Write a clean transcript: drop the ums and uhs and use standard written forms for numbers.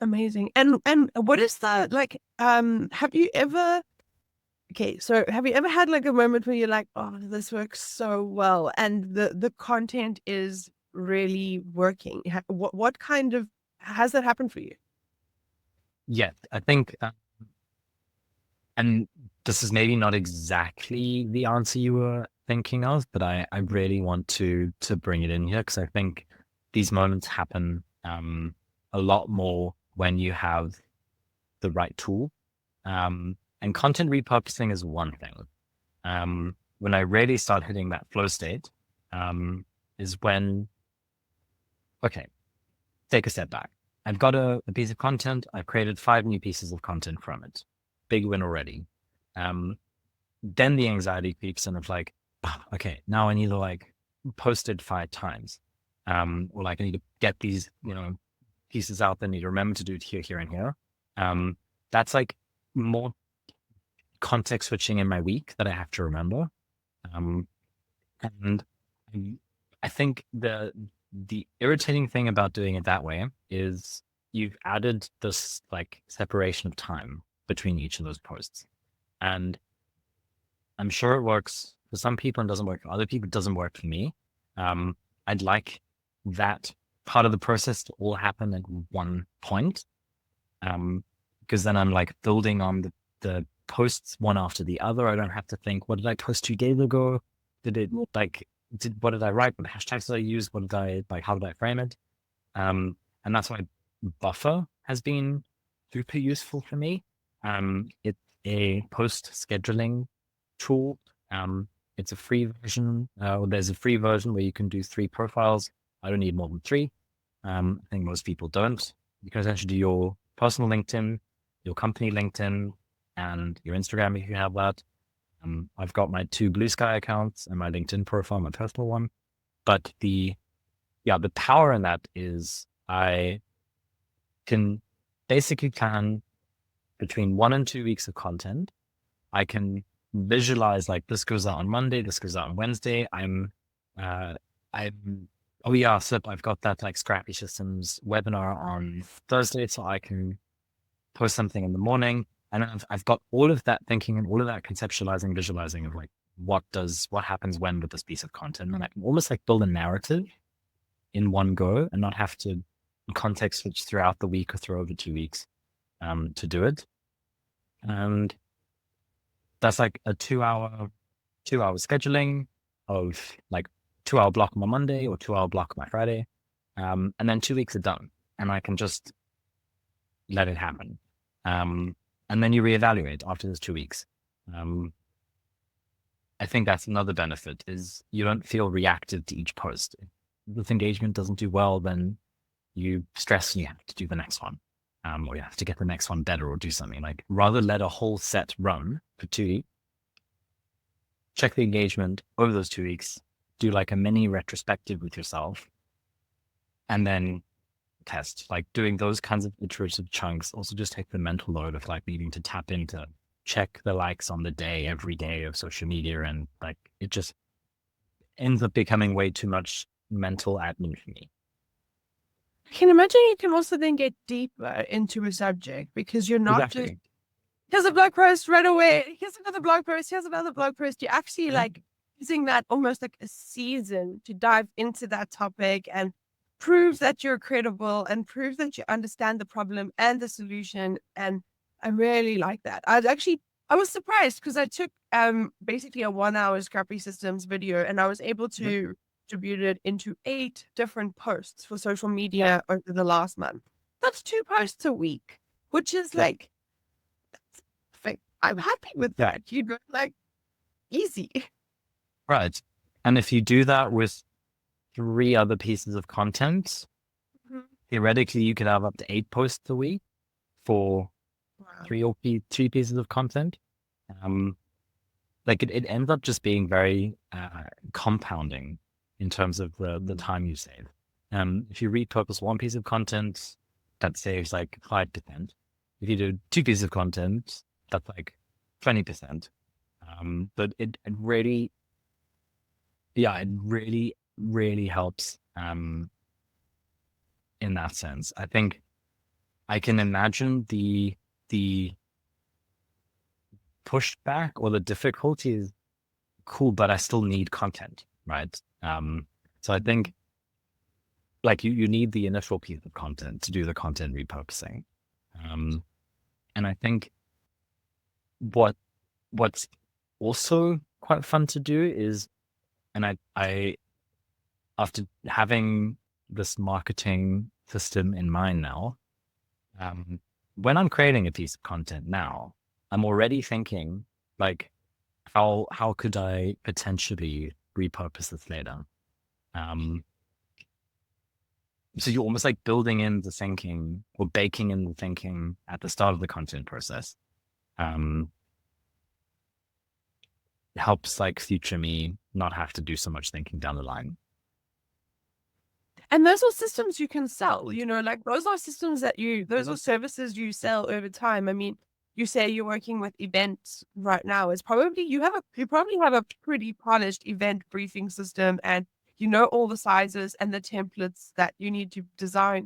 Amazing. And what is the like have you ever have you ever had like a moment where you're like, oh, this works so well and the content is really working? What kind of has that happened for you? Yeah, I think, and this is maybe not exactly the answer you were thinking of, but I really want to bring it in here because I think these moments happen a lot more when you have the right tool. And content repurposing is one thing. When I really start hitting that flow state, is when, okay, take a step back. I've got a piece of content. I've created 5 new pieces of content from it. Big win already. Um, then the anxiety creeps in of like, "Ah, okay, now I need to like post it 5 times. Or like I need to get these, pieces out. I need to remember to do it here, here, and here. Um, that's like more context switching in my week that I have to remember. Um, and I I think the irritating thing about doing it that way is you've added this like separation of time between each of those posts. And I'm sure it works for some people and doesn't work for other people. It doesn't work for me. I'd like that part of the process to all happen at one point. Because then I'm like building on the posts one after the other. I don't have to think, what did I post 2 days ago? Did it like what did I write? What hashtags did I use? What did I like? How did I frame it? And that's why Buffer has been super useful for me. It's a post scheduling tool. It's a free version. There's a free version where you can do 3 profiles. I don't need more than 3. I think most people don't. You can essentially do your personal LinkedIn, your company LinkedIn, and your Instagram if you have that. I've got my 2 Blue Sky accounts and my LinkedIn profile, my personal one. But the power in that is I can basically plan between 1 and 2 weeks of content. I can visualize like this goes out on Monday, this goes out on Wednesday. Uh, I'm, oh yeah, so I've got that like Scrappy Systems webinar on Thursday, so I can post something in the morning. And I've got all of that thinking and all of that conceptualizing, visualizing of like what happens when with this piece of content. And I can almost like build a narrative in one go and not have to context switch throughout the week or through over 2 weeks to do it. And that's like a 2 hour scheduling of like 2 hour block on my Monday or 2 hour block on my Friday. And then 2 weeks are done and I can just let it happen. And then you reevaluate after those 2 weeks. Um, I think that's another benefit is you don't feel reactive to each post. If engagement doesn't do well, then you stress and you have to do the next one. Or you have to get the next one better or do something like rather let a whole set run for 2 weeks, check the engagement over those 2 weeks, do like a mini retrospective with yourself, and then test. Like doing those kinds of iterative chunks also just take the mental load of like needing to tap into check the likes on the day every day of social media and like it just ends up becoming way too much mental admin for me. I can imagine you can also then get deeper into a subject because you're not just Exactly. here's a blog post right away, here's another blog post, here's another blog post. You're actually Yeah. like using that almost like a season to dive into that topic and prove that you're credible and prove that you understand the problem and the solution. And I really like that. I was surprised because I took basically a 1 hour Scrappy Systems video and I was able Mhm. to distribute it into 8 different posts for social media over the last month. That's 2 posts a week, which is Yeah. like perfect. I'm happy with that. You know, like easy. Right. And if you do that with 3 other pieces of content, Mhm. theoretically you could have up to 8 posts a week for Wow. 3 pieces of content. Um, like it ends up just being very compounding in terms of the time you save. If you repurpose one piece of content, that saves like 5%. If you do 2 pieces of content, that's like 20%. But it really, yeah, it really, really helps in that sense. I think I can imagine the pushback or the difficulty is cool, but I still need content, right? So I think like you need the initial piece of content to do the content repurposing. Um, and I think what's also quite fun to do is, and I after having this marketing system in mind now, when I'm creating a piece of content now, I'm already thinking like, how could I potentially repurpose this later? Um, so you're almost like building in the thinking or baking in the thinking at the start of the content process. Um, helps like future me not have to do so much thinking down the line. And those are systems you can sell, like those are systems those are services you sell over time. I mean, you say you're working with events right now. It's probably, you probably have a pretty polished event briefing system, and all the sizes and the templates that you need to design